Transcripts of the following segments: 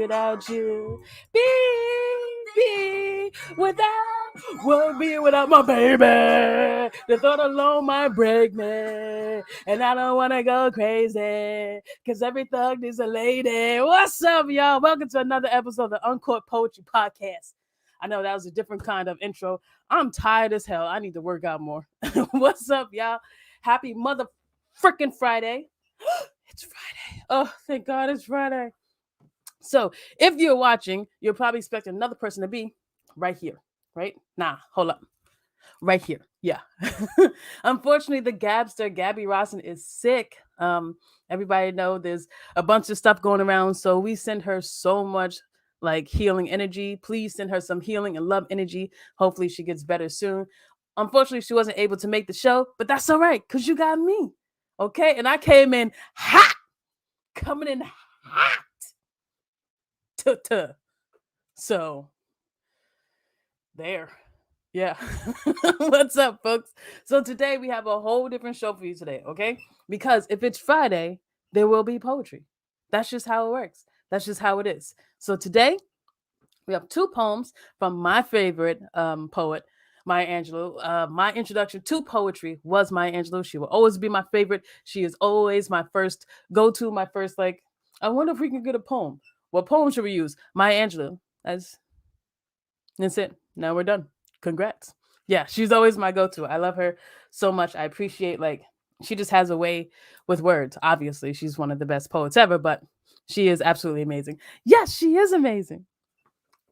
without you. Be without my baby. The thought alone might break me. And I don't want to go crazy. Because every thug needs a lady. What's up, y'all? Welcome to another episode of the Uncorked Poetry Podcast. I know that was a different kind of intro. I'm tired as hell. I need to work out more. What's up, y'all? Happy mother freaking Friday. It's Friday. Oh, thank God it's Friday. So if you're watching, you'll probably expect another person to be right here, right? Nah, hold up. Right here. Yeah. Unfortunately, the Gabster, Gabby Rosson, is sick. Everybody know there's a bunch of stuff going around. So we send her so much like healing energy. Please send her some healing and love energy. Hopefully she gets better soon. Unfortunately, she wasn't able to make the show, but that's all right, because you got me. Okay. And I came in hot, coming in hot. So there. Yeah. What's up, folks? So today we have a whole different show for you today, okay? Because if it's Friday, there will be poetry. That's just how it works. That's just how it is. So today we have two poems from my favorite poet, Maya Angelou. My introduction to poetry was Maya Angelou. She will always be my favorite. She is always my first go-to, my first like, I wonder if we can get a poem. What poem should we use? Maya Angelou. That's it. Now we're done. Congrats. Yeah, she's always my go-to. I love her so much. I appreciate like she just has a way with words. Obviously, she's one of the best poets ever, but she is absolutely amazing. Yes, she is amazing.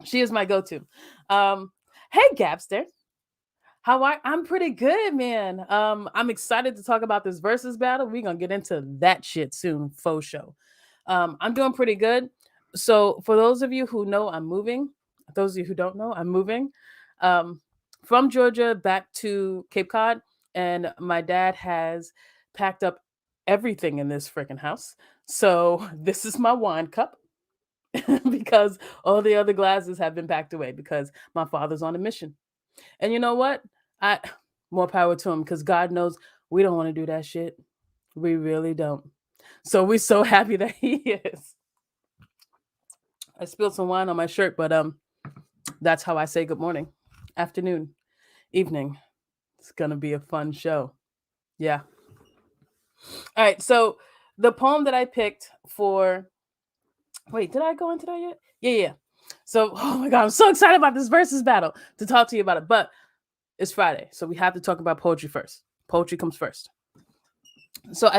She is my go-to. Hey Gabster. I'm pretty good, man. I'm excited to talk about this versus battle. We're gonna get into that shit soon, faux show. I'm doing pretty good. So for those of you who know I'm moving, those of you who don't know, I'm moving um, from Georgia back to Cape Cod, and my dad has packed up everything in this freaking house. So this is my wine cup because all the other glasses have been packed away because my father's on a mission. And you know what? I More power to him because God knows we don't want to do that shit. We really don't. So we're so happy that he is. I spilled some wine on my shirt, but that's how I say good morning, afternoon, evening. It's gonna be a fun show. Yeah. All right. So the poem that I picked for wait, did I go into that yet? Yeah. So oh my god, I'm so excited about this versus battle to talk to you about it. But it's Friday, so we have to talk about poetry first. Poetry comes first. So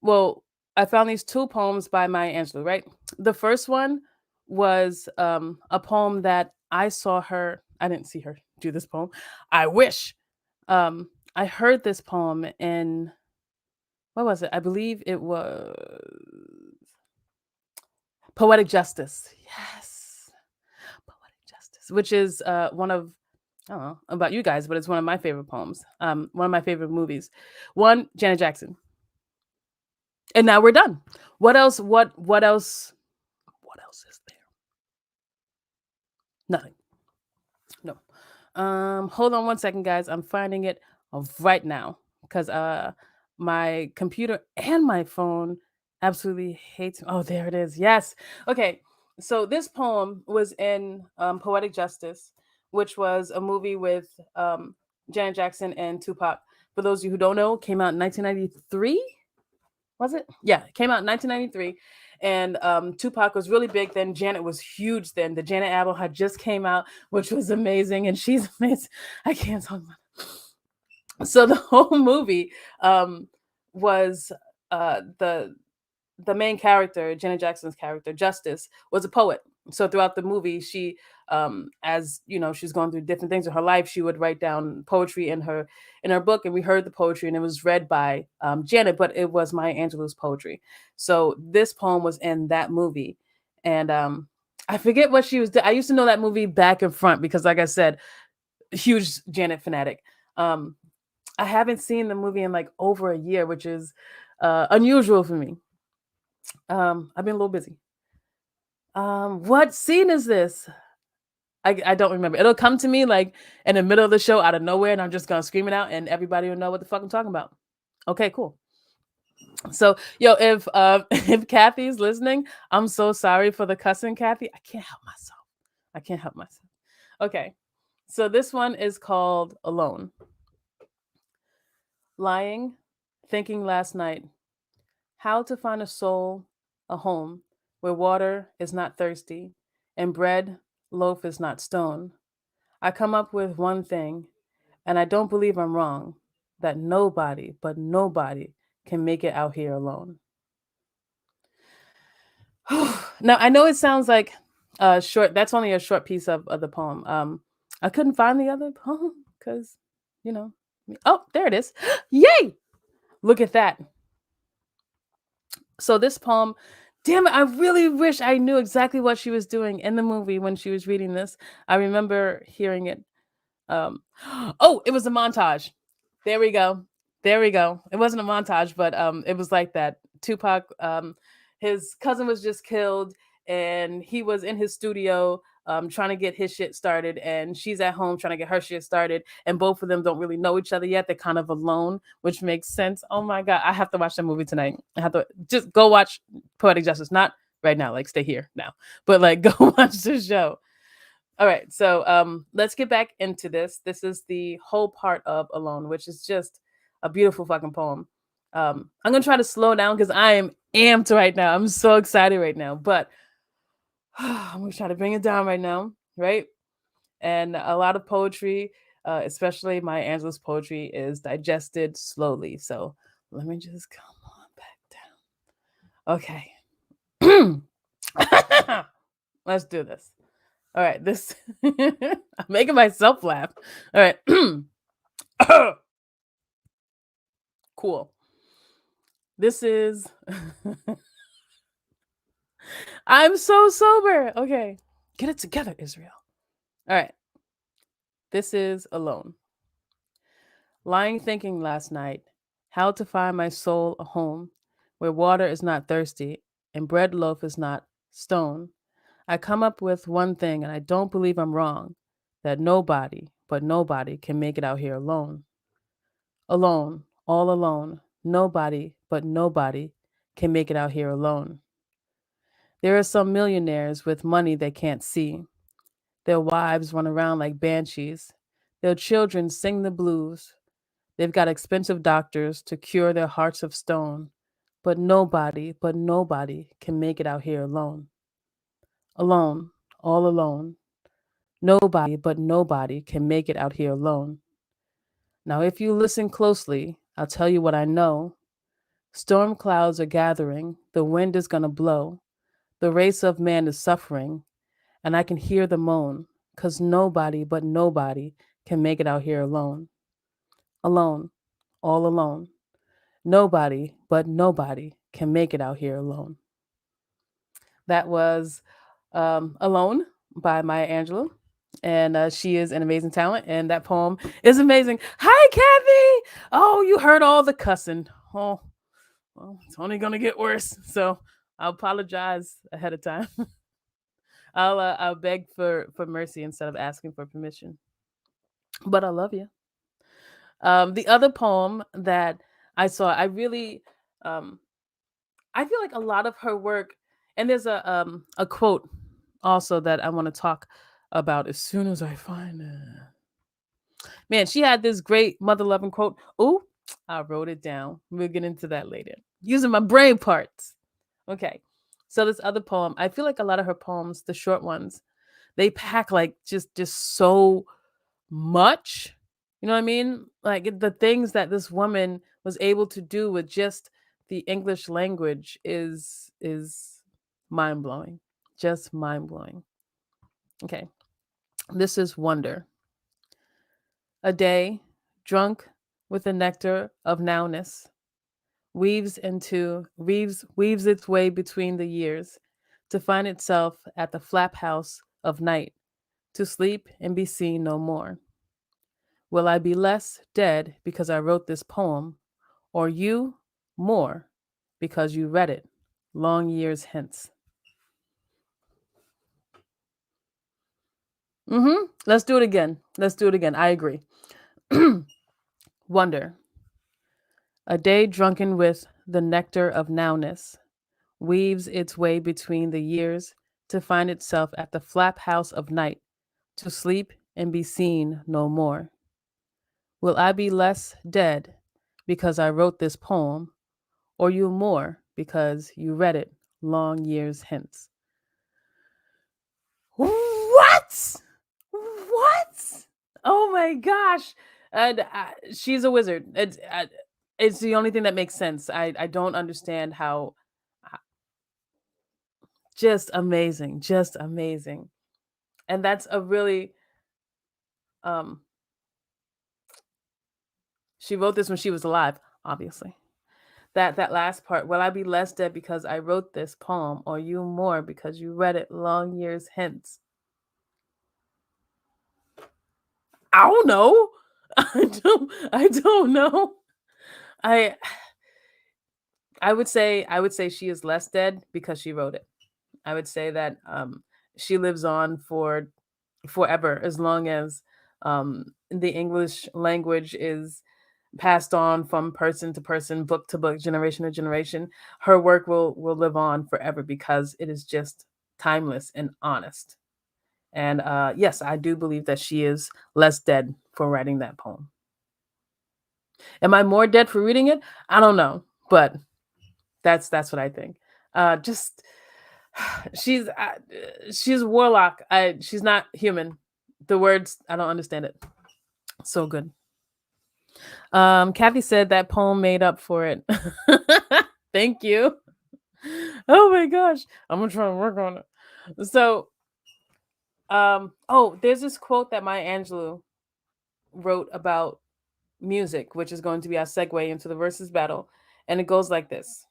well, I found these two poems by Maya Angelou, right? The first one was a poem that I didn't see her do this poem. I wish. I heard this poem in, what was it? I believe it was Poetic Justice. Yes. Poetic Justice, which is one of, I don't know about you guys, but it's one of my favorite poems. One of my favorite movies. One, Janet Jackson. And now we're done. What else? What else? What else is there? Nothing. No. Hold on one second, guys. I'm finding it right now because my computer and my phone absolutely hates me. Oh, there it is. Yes. Okay. So this poem was in Poetic Justice, which was a movie with Janet Jackson and Tupac. For those of you who don't know, came out in 1993. Was it? Yeah, it came out in 1993. And Tupac was really big then. Janet was huge then. The Janet album had just came out, which was amazing. And she's amazing. I can't talk about it. So the whole movie was the main character, Janet Jackson's character, Justice, was a poet. So throughout the movie, she, as you know, she's going through different things in her life. She would write down poetry in her book, and we heard the poetry, and it was read by Janet, but it was Maya Angelou's poetry. So this poem was in that movie, and I forget what she was. I used to know that movie back and front because, like I said, huge Janet fanatic. I haven't seen the movie in like over a year, which is unusual for me. I've been a little busy. What scene is this? I don't remember. It'll come to me like in the middle of the show out of nowhere, and I'm just gonna scream it out, and everybody will know what the fuck I'm talking about. Okay, cool. So, yo, if if Kathy's listening, I'm so sorry for the cussing, Kathy. I can't help myself. I can't help myself. Okay. So this one is called Alone. Lying, thinking last night, how to find a soul, a home, where water is not thirsty, and bread, loaf is not stone. I come up with one thing, and I don't believe I'm wrong, that nobody, but nobody, can make it out here alone. Now I know it sounds like short. That's only a short piece of the poem. I couldn't find the other poem because, you know. Oh, there it is. Yay! Look at that. So this poem, damn it, I really wish I knew exactly what she was doing in the movie when she was reading this. I remember hearing it. Um, oh, it was a montage. There we go. There we go. It wasn't a montage, but it was like that. Tupac, his cousin was just killed, and he was in his studio trying to get his shit started, and she's at home trying to get her shit started, and both of them don't really know each other yet. They're kind of alone, which makes sense. Oh my god, I have to watch that movie tonight. I have to just go watch Poetic Justice, not right now, like stay here now, but like go watch the show. All right, so let's get back into this. This is the whole part of Alone, which is just a beautiful fucking poem. I'm gonna try to slow down because I am amped right now. I'm so excited right now, but I'm gonna try to bring it down right now, right? And a lot of poetry, especially my Angelou's poetry, is digested slowly. So let me just come on back down. Okay, let's do this. All right, this I'm making myself laugh. All right. Cool. This is I'm so sober. Okay. Get it together, Israel. All right. This is Alone. Lying thinking last night how to find my soul a home where water is not thirsty and bread loaf is not stone. I come up with one thing and I don't believe I'm wrong, that nobody, but nobody can make it out here alone. Alone, all alone. Nobody, but nobody, can make it out here alone. There are some millionaires with money they can't see. Their wives run around like banshees. Their children sing the blues. They've got expensive doctors to cure their hearts of stone. But nobody can make it out here alone. Alone, all alone. Nobody, but nobody can make it out here alone. Now, if you listen closely, I'll tell you what I know. Storm clouds are gathering, the wind is gonna blow, the race of man is suffering, and I can hear the moan, 'cause nobody but nobody can make it out here alone. Alone, all alone. Nobody but nobody can make it out here alone. That was Alone by Maya Angelou. And she is an amazing talent, and that poem is amazing. Hi, Kathy! Oh, you heard all the cussing. Oh, well, it's only gonna get worse. So I'll apologize ahead of time. I'll beg for mercy instead of asking for permission. But I love you. The other poem that I saw, I really, um, I feel like a lot of her work, and there's a quote also that I want to talk about as soon as I find it. Man, she had this great mother loving quote. Ooh, I wrote it down. We'll get into that later. Using my brain parts. Okay. So this other poem, I feel like a lot of her poems, the short ones, they pack like just so much. You know what I mean? Like the things that this woman was able to do with just the English language is mind blowing. Just mind blowing. Okay. This is Wonder. A day drunk with the nectar of nowness weaves its way between the years to find itself at the flap house of night to sleep and be seen no more. Will I be less dead because I wrote this poem, or you more because you read it long years hence? Let's do it again. Let's do it again. I agree. Wonder. A day drunken with the nectar of nowness, weaves its way between the years to find itself at the flap house of night, to sleep and be seen no more. Will I be less dead because I wrote this poem, or you more because you read it long years hence? What? What? Oh my gosh. And she's a wizard. It's the only thing that makes sense. I don't understand how. Just amazing. Just amazing. And that's a really um she wrote this when she was alive, obviously. That last part, will I be less dead because I wrote this poem, or you more because you read it long years hence? I don't know. I don't know. I I would say she is less dead because she wrote it. I would say that she lives on for forever as long as the English language is passed on from person to person, book to book, generation to generation. Her work will live on forever because it is just timeless and honest. And yes, I do believe that she is less dead for writing that poem. Am I more dead for reading it? I don't know, but that's what I think. Just she's she's a warlock. She's not human. The words I don't understand it. So good. Kathy said that poem made up for it. Thank you. Oh my gosh, I'm gonna try to work on it. So, oh, there's this quote that Maya Angelou wrote about music, which is going to be our segue into the versus battle, and it goes like this: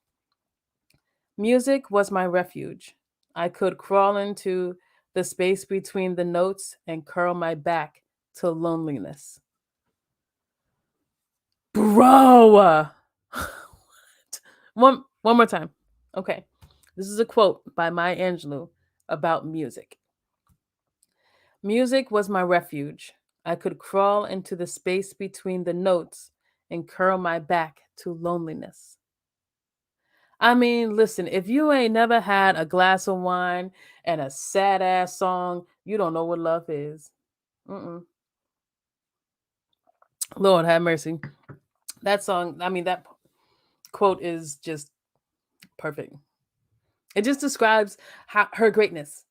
Music was my refuge. I could crawl into the space between the notes and curl my back to loneliness. Bro, one more time. Okay, this is a quote by Maya Angelou about music. Music was my refuge. I could crawl into the space between the notes and curl my back to loneliness. I mean, listen, if you ain't never had a glass of wine and a sad ass song, you don't know what love is. Mm-mm. Lord have mercy. That song, I mean, that quote is just perfect. It just describes her greatness.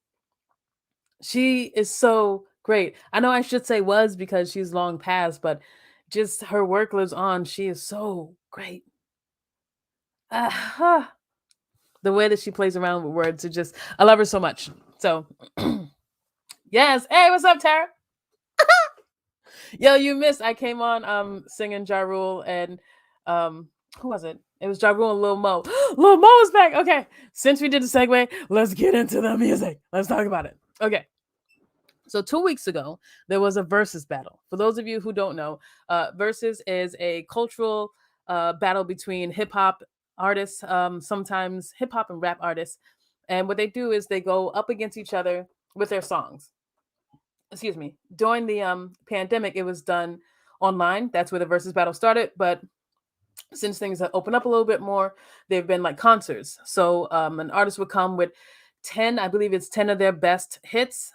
She is so great. I know I should say was because she's long past, but just her work lives on. She is so great. Ah, the way that she plays around with words, it just, I love her so much. So, yes. Hey, what's up, Tara? Yo, you missed. I came on singing JaRule and who was it? It was JaRule and Lil Mo. Lil Mo is back. Okay. Since we did the segue, let's get into the music. Let's talk about it. Okay. So 2 weeks ago, there was a versus battle. For those of you who don't know, versus is a cultural battle between hip hop artists, sometimes hip hop and rap artists. And what they do is they go up against each other with their songs. Excuse me. During the pandemic, it was done online. That's where the versus battle started. But since things have opened up a little bit more, they've been like concerts. So an artist would come with 10, I believe it's 10 of their best hits,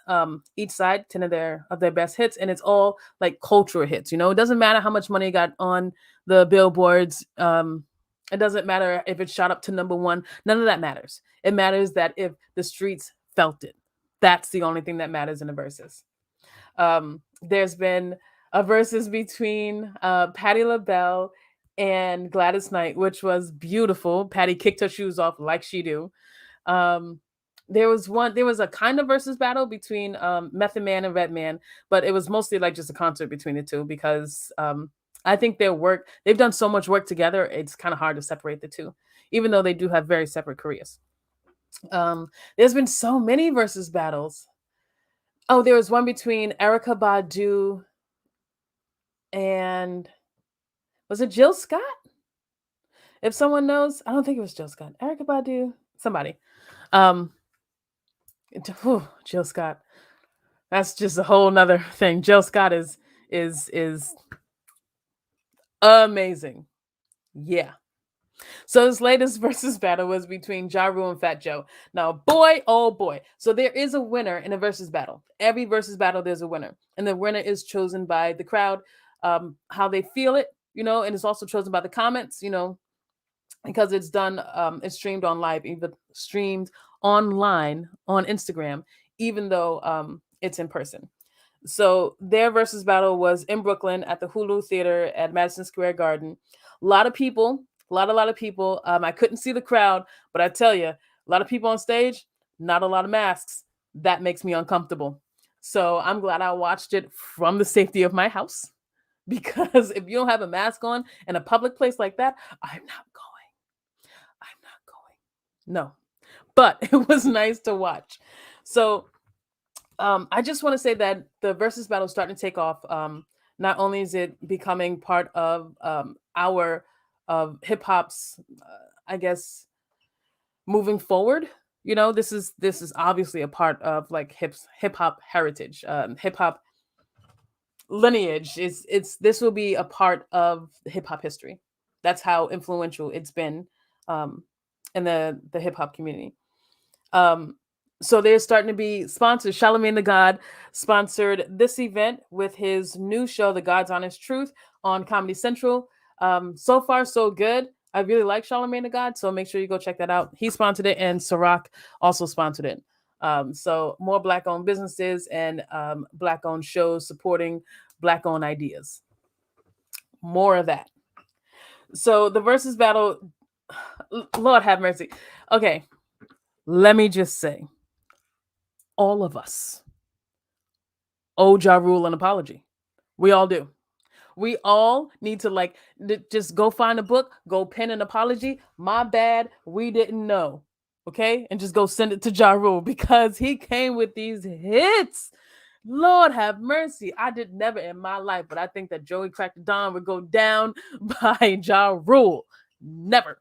each side, 10 of their best hits, and it's all like cultural hits. You know, it doesn't matter how much money it got on the billboards. It doesn't matter if it shot up to number one. None of that matters. It matters that if the streets felt it. That's the only thing that matters in a versus. There's been a versus between Patti LaBelle and Gladys Knight, which was beautiful. Patti kicked her shoes off like she do. Um, there was a kind of versus battle between Method Man and Redman, but it was mostly like just a concert between the two because I think they've done so much work together, it's kind of hard to separate the two, even though they do have very separate careers. There's been so many versus battles. Oh, there was one between Erica Badu and was it Jill Scott? If someone knows, I don't think it was Jill Scott. Erica Badu, somebody. Um, Jill Scott. That's just a whole nother thing. Jill Scott is amazing. Yeah. So this latest versus battle was between JaRule and Fat Joe. Now, boy, oh boy. So there is a winner in a versus battle. Every versus battle, there's a winner. And the winner is chosen by the crowd, how they feel it, and it's also chosen by the comments, because it's done, it's streamed on live, even streamed online on Instagram, even though it's in person. So their versus battle was in Brooklyn at the Hulu Theater at Madison Square Garden. A lot of people, a lot of people. I couldn't see the crowd, but I tell you, a lot of people on stage, not a lot of masks. That makes me uncomfortable. So I'm glad I watched it from the safety of my house because if you don't have a mask on in a public place like that, I'm not going. I'm not going. No, but it was nice to watch. So I just want to say that the versus battle is starting to take off. Not only is it becoming part of our hip hop's, I guess, moving forward. This is obviously a part of like hip hop heritage, hip hop lineage. It's this will be a part of hip hop history. That's how influential it's been um, in the hip hop community. Um, so there's starting to be sponsors. Charlemagne the God sponsored this event with his new show, The God's Honest Truth, on Comedy Central. So far, so good. I really like Charlemagne the God, so make sure you go check that out. He sponsored it, and Ciroc also sponsored it. So more Black-owned businesses and Black-owned shows supporting Black-owned ideas. More of that. So the versus battle, Lord have mercy. Okay, let me just say, all of us owe JaRule an apology. We all do. We all need to just go find a book, go pen an apology. My bad, we didn't know. Okay? And just go send it to JaRule because he came with these hits. Lord have mercy. I did never in my life, but I think that Joey Cracked the Dawn would go down by JaRule. Never.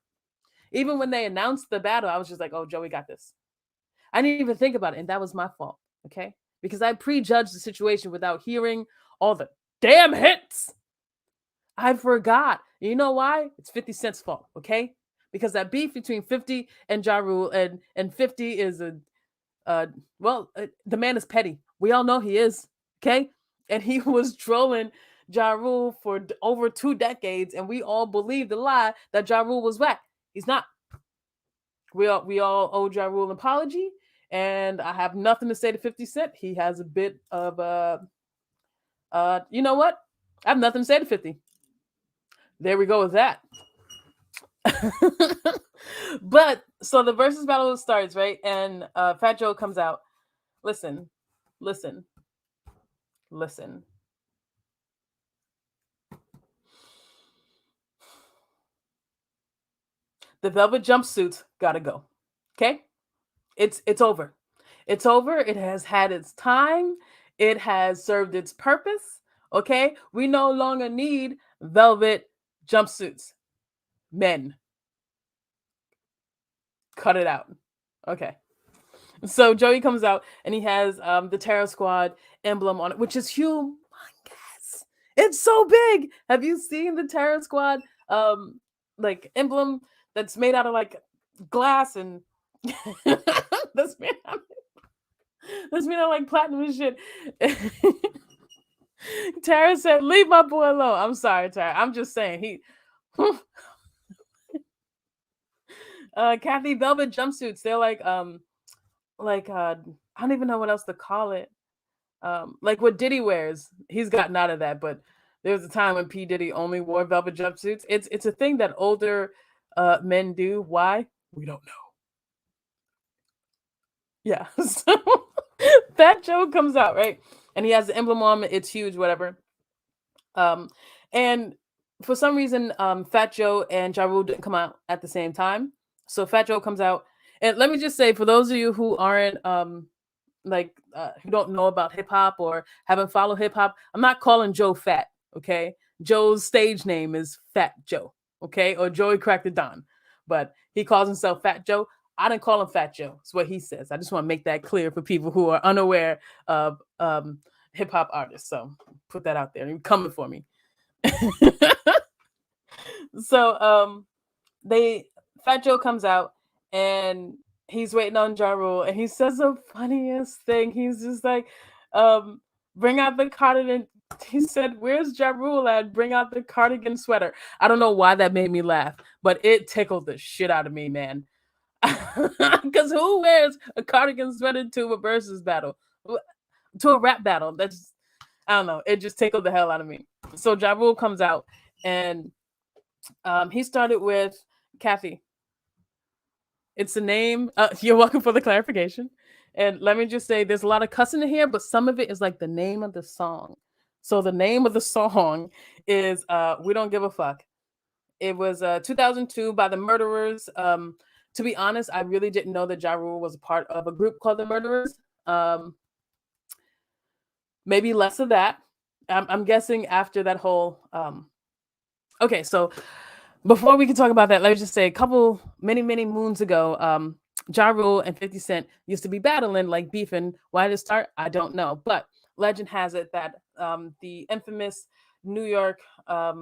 Even when they announced the battle, I was just like, oh, Joey got this. I didn't even think about it, and that was my fault. Okay? Because I prejudged the situation without hearing all the damn hits. I forgot. You know why? It's 50 Cent's fault, okay? Because that beef between 50 and JaRule, and 50 is the man is petty. We all know he is, okay? And he was trolling JaRule for over 2 decades, and we all believed the lie that JaRule was whack. He's not. We all owe JaRule an apology, and I have nothing to say to 50 Cent. He has a bit of you know what? I have nothing to say to 50. There we go with that. But so the versus battle starts, right? And Fat Joe comes out. Listen, listen, listen. The velvet jumpsuits gotta go. Okay? It's over. It's over. It has had its time. It has served its purpose. Okay? We no longer need velvet jumpsuits. Men. Cut it out. Okay. So Joey comes out and he has the Terror Squad emblem on it, which is humongous. It's so big. Have you seen the Terror Squad like emblem that's made out of like glass and that's made out of like platinum and shit. Tara said, "Leave my boy alone." I'm sorry, Tara. I'm just saying he. Kathy velvet jumpsuits. They're like I don't even know what else to call it. Like what Diddy wears. He's gotten out of that, but there was a time when P Diddy only wore velvet jumpsuits. It's a thing that older men do. Why? We don't know. Yeah. So Fat Joe comes out, right? And he has the emblem on, it's huge, whatever. And for some reason, Fat Joe and JaRule didn't come out at the same time. So Fat Joe comes out. And let me just say, for those of you who aren't who don't know about hip hop or haven't followed hip hop, I'm not calling Joe fat, okay? Joe's stage name is Fat Joe, okay? Or Joey Cracked the Dawn. But he calls himself Fat Joe. I didn't call him Fat Joe. That's what he says. I just want to make that clear for people who are unaware of hip hop artists. So put that out there. You're coming for me. So Fat Joe comes out and he's waiting on JaRule and he says the funniest thing. He's just like, um, bring out the cardigan. He said, "Where's JaRule at? Bring out the cardigan sweater." I don't know why that made me laugh, but it tickled the shit out of me, man. Because who wears a cardigan sweater to a versus battle, to a rap battle? That's, I don't know. It just tickled the hell out of me. So JaRule comes out and he started with Kathy. It's the name. You're welcome for the clarification. And let me just say, there's a lot of cussing in here, but some of it is like the name of the song. So the name of the song is "We Don't Give a Fuck." It was 2002 by the Murderers. To be honest, I really didn't know that JaRule was a part of a group called the Murderers. Maybe less of that. I'm guessing after that whole. Okay, so before we can talk about that, let me just say a couple, many moons ago, JaRule and 50 Cent used to be battling, like beefing. Why did it start? I don't know. But legend has it that the infamous New York uh,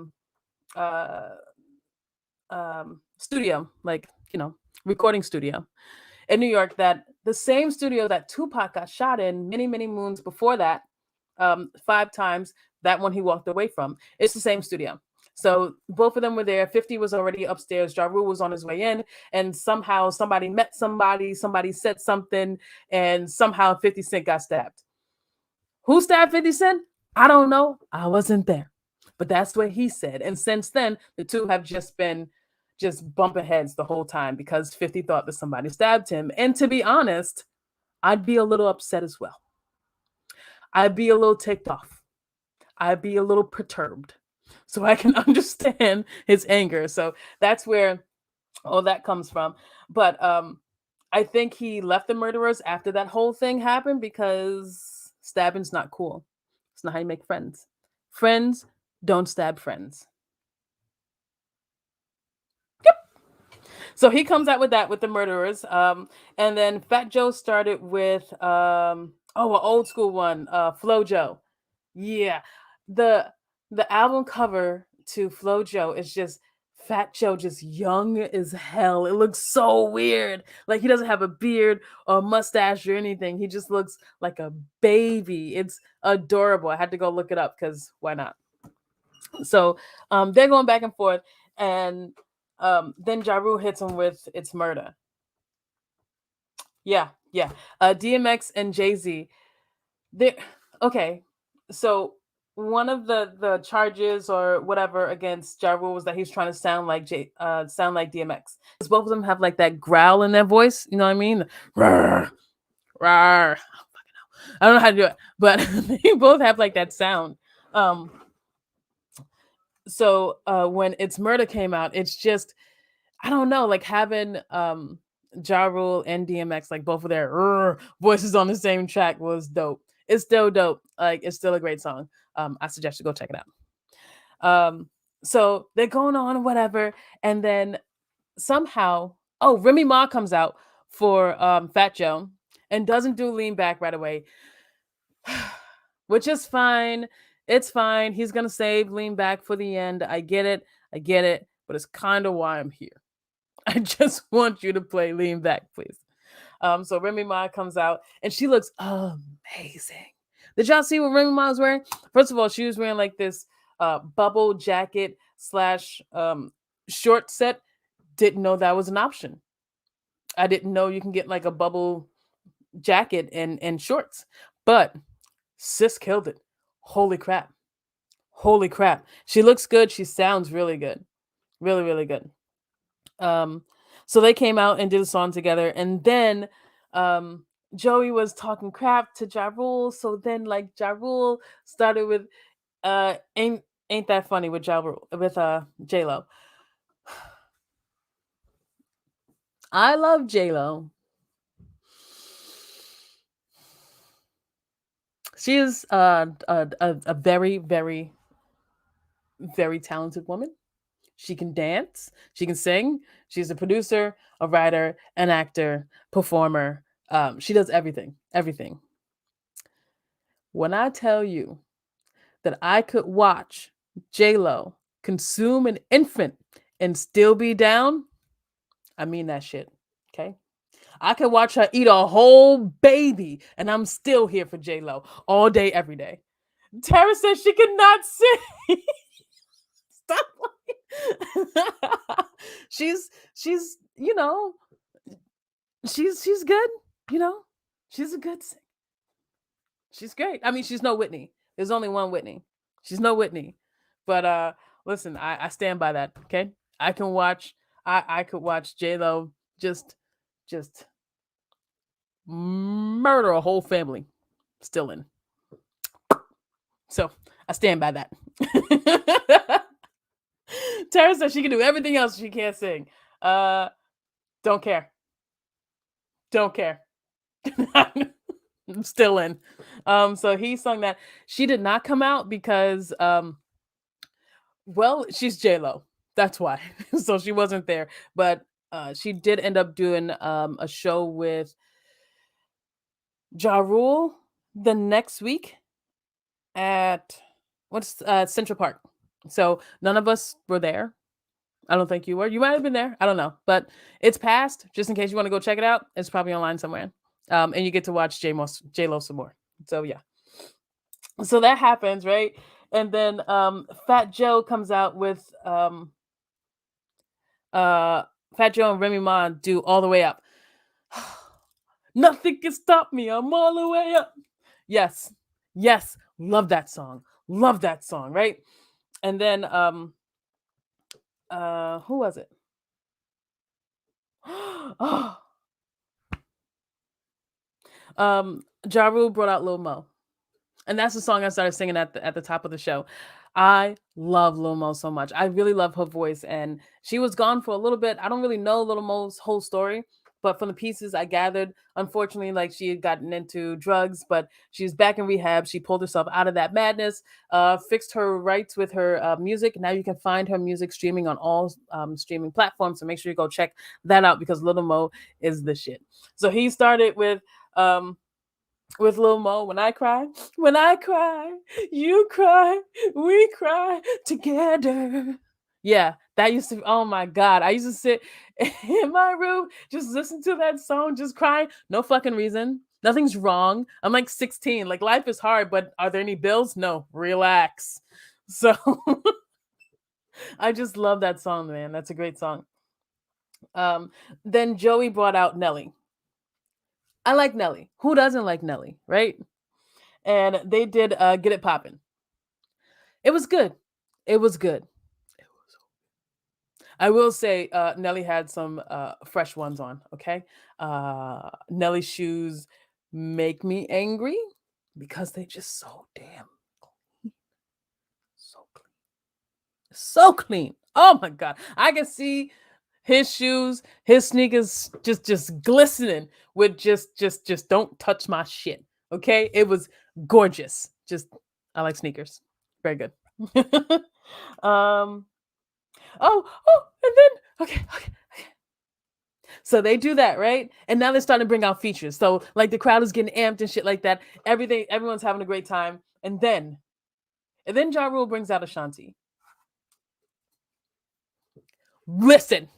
studio, like, recording studio in New York, that the same studio that Tupac got shot in many moons before that, 5 times, that one he walked away from. It's the same studio. So both of them were there. 50 was already upstairs. JaRule was on his way in, and somehow somebody met somebody said something, and somehow 50 Cent got stabbed. Who stabbed 50 Cent? I don't know. I wasn't there. But that's what he said. And since then, the two have just been bumping heads the whole time because 50 thought that somebody stabbed him. And to be honest, I'd be a little upset as well. I'd be a little ticked off. I'd be a little perturbed. So I can understand his anger. So that's where all that comes from. But I think he left the Murderers after that whole thing happened because stabbing's not cool. It's not how you make friends. Friends don't stab friends. Yep. So he comes out with that with the Murderers. And then Fat Joe started with an old school one, Flo Joe. Yeah. The the album cover to Flo Joe is just Fat Joe, just young as hell. It looks so weird. Like he doesn't have a beard or a mustache or anything. He just looks like a baby. It's adorable. I had to go look it up because why not? So they're going back and forth, and then JaRule hits him with "It's Murder." Yeah, yeah. DMX and Jay-Z. They okay. So one of the charges or whatever against Ja Rule was that he's trying to sound like DMX. Because both of them have like that growl in their voice. You know what I mean? Rawr, rawr. I don't know how to do it, but they both have like that sound. Um, so when "It's Murder" came out, it's just, I don't know, like having Ja Rule and DMX, like both of their voices on the same track was dope. It's still dope. Like it's still a great song. I suggest you go check it out. So they're going on whatever, and then somehow, oh, Remy Ma comes out for Fat Joe and doesn't do Lean Back right away, which is fine. It's fine. He's gonna save Lean Back for the end. I get it. I get it. But it's kind of why I'm here. I just want you to play Lean Back, please. So Remy Ma comes out and she looks amazing. Did y'all see what Remy Ma was wearing? First of all, she was wearing like this bubble jacket slash short set. Didn't know that was an option. I didn't know you can get like a bubble jacket and shorts. But sis killed it. Holy crap. Holy crap. She looks good. She sounds really good. Really, really good. Um, so they came out and did a song together, and then Joey was talking crap to JaRule. So then, like, JaRule started with "Ain't That Funny" with JaRule with J Lo. I love J Lo. She is a very, very, very talented woman. She can dance. She can sing. She's a producer, a writer, an actor, performer. She does everything. Everything. When I tell you that I could watch J Lo consume an infant and still be down, I mean that shit. Okay. I can watch her eat a whole baby, and I'm still here for J Lo all day, every day. Tara says she cannot sing. Stop. She's she's good. You know, she's a good singer. She's great. I mean, she's no Whitney. There's only one Whitney. She's no Whitney. But listen, I stand by that. Okay, I can watch. I could watch J Lo just murder a whole family. Still in. So I stand by that. Tara says she can do everything else. She can't sing. Uh, don't care. Don't care. I'm still in. So he sung that. She did not come out because well, she's J Lo. That's why. So she wasn't there. But she did end up doing a show with JaRule the next week at what's Central Park. So none of us were there. I don't think you were. You might have been there. I don't know. But it's passed. Just in case you want to go check it out. It's probably online somewhere. And you get to watch J-Lo some more. So yeah. So that happens, right? And then Fat Joe comes out with Fat Joe and Remy Ma do All the Way Up. Nothing can stop me. I'm all the way up. Yes. Yes. Love that song. Love that song, right? And then who was it? Oh. JaRule brought out Lil Mo. And that's the song I started singing at the top of the show. I love Lil Mo so much. I really love her voice, and she was gone for a little bit. I don't really know Lil Mo's whole story, but from the pieces I gathered, unfortunately, like she had gotten into drugs, but she's back in rehab. She pulled herself out of that madness, fixed her rights with her music. Now you can find her music streaming on all streaming platforms. So make sure you go check that out because Lil Mo is the shit. So he started with Lil Mo, when I cry, you cry, we cry together. Yeah, that used to, oh my God. I used to sit in my room, just listen to that song, just crying. No fucking reason. Nothing's wrong. I'm like 16. Like life is hard, but are there any bills? No, relax. So I just love that song, man. That's a great song. Then Joey brought out Nelly. I like Nelly. Who doesn't like Nelly, right? And they did Get It Poppin'. It was good. It was good. I will say Nelly had some fresh ones on, okay? Nelly's shoes make me angry because they just so damn clean. So clean. So clean. Oh my God. I can see his shoes, his sneakers just glistening with just don't touch my shit. Okay? It was gorgeous. Just I like sneakers. Very good. um and then okay. So they do that, right? And now they're starting to bring out features. So like the crowd is getting amped and shit like that. Everyone's having a great time. And then JaRule brings out Ashanti. Listen,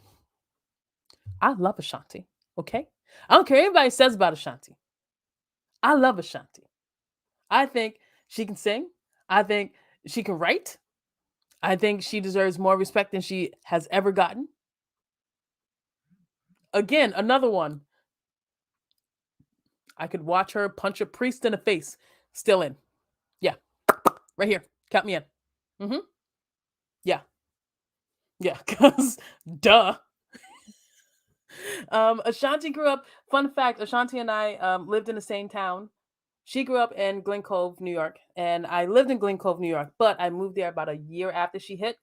I love Ashanti. Okay? I don't care what anybody says about Ashanti. I love Ashanti. I think she can sing. I think she can write. I think she deserves more respect than she has ever gotten. Again, another one. I could watch her punch a priest in the face. Still in. Yeah. Right here. Count me in. Mm-hmm. Yeah. Yeah. Because duh. Ashanti grew up. Fun fact, Ashanti and I lived in the same town. She grew up in Glen Cove, New York, and I lived in Glen Cove, New York, but I moved there about a year after she hit,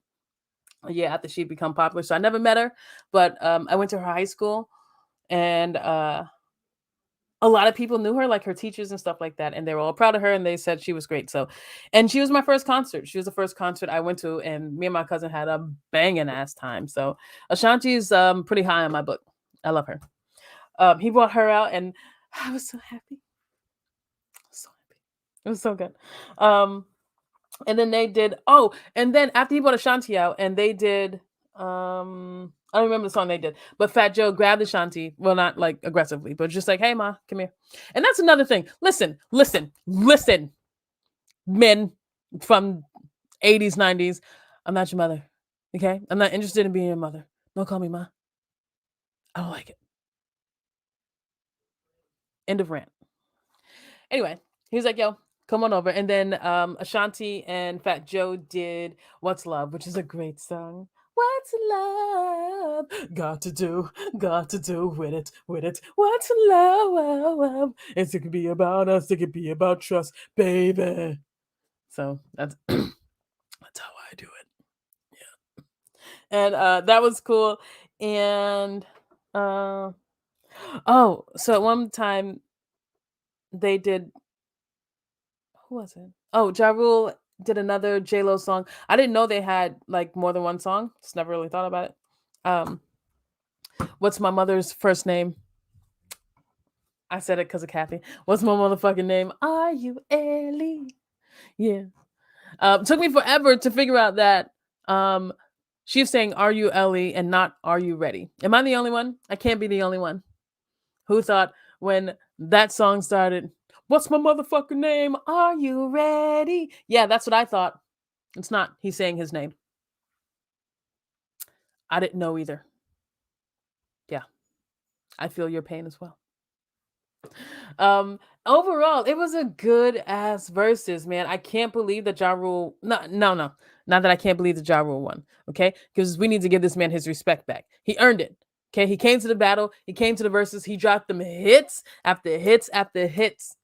a year after she'd become popular. So I never met her, but I went to her high school, and a lot of people knew her, like her teachers and stuff like that, and they were all proud of her, and they said she was great. So, and she was my first concert. She was the first concert I went to, and me and my cousin had a banging ass time. So Ashanti's pretty high on my book. I love her. He brought her out, and I was so happy. So happy. It was so good. And then they did, and then after he brought Ashanti out, and they did I don't remember the song they did, but Fat Joe grabbed Ashanti. Well, not like aggressively, but just like, "Hey, ma, come here." And that's another thing. Listen, listen, listen, men from 80s, 90s. I'm not your mother. Okay? I'm not interested in being your mother. Don't call me ma. I don't like it. End of rant. Anyway, he was like, "Yo, come on over." And then Ashanti and Fat Joe did "What's Love," which is a great song. What's love got to do with it. What's love? It could be about us, it could be about trust, baby. So that's that's how I do it. Yeah. And that was cool. And oh, so at one time they did, who was it? Oh, JaRule did another J-Lo song. I didn't know they had like more than one song. Just never really thought about it. Um, what's my mother's first name? I said it because of Kathy. What's my motherfucking name? Are you Ellie? Yeah. Took me forever to figure out that she's saying "Are you Ellie" and not "Are you ready?" Am I the only one? I can't be the only one who thought when that song started, "What's my motherfucking name? Are you ready?" Yeah, that's what I thought. It's not. He's saying his name. I didn't know either. Yeah, I feel your pain as well. Overall, it was a good ass versus, man. I can't believe that JaRule. No, no, no. Not that I can't believe that JaRule won. Okay, because we need to give this man his respect back. He earned it. Okay, he came to the battle. He came to the verses. He dropped them hits after hits after hits.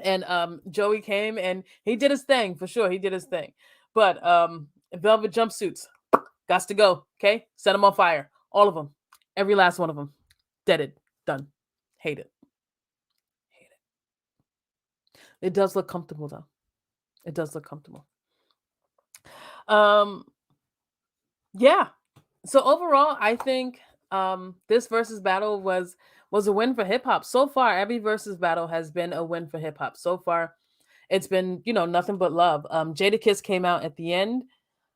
And Joey came and he did his thing for sure. He did his thing. But velvet jumpsuits, got to go. Okay, set them on fire. All of them, every last one of them, deaded, done. Hate it. Hate it. It does look comfortable though. It does look comfortable. Um, yeah. So overall, I think this versus battle was a win for hip hop. So far, every versus battle has been a win for hip hop. So far, it's been, nothing but love. Jada Kiss came out at the end.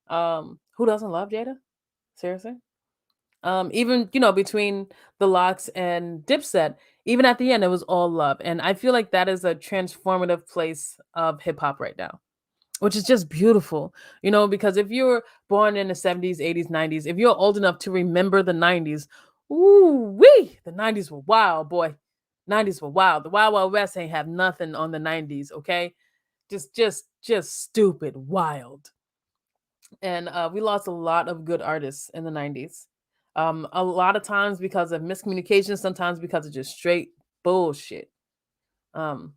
Who doesn't love Jada? Seriously? Even, between the Locks and Dipset, even at the end, it was all love. And I feel like that is a transformative place of hip hop right now, which is just beautiful, because if you were born in the 70s, 80s, 90s, if you're old enough to remember the 90s, ooh wee, the 90s were wild, boy. 90s were wild. The Wild Wild West ain't have nothing on the 90s, okay? Just stupid, wild. And we lost a lot of good artists in the 90s. A lot of times because of miscommunication, sometimes because of just straight bullshit. Um,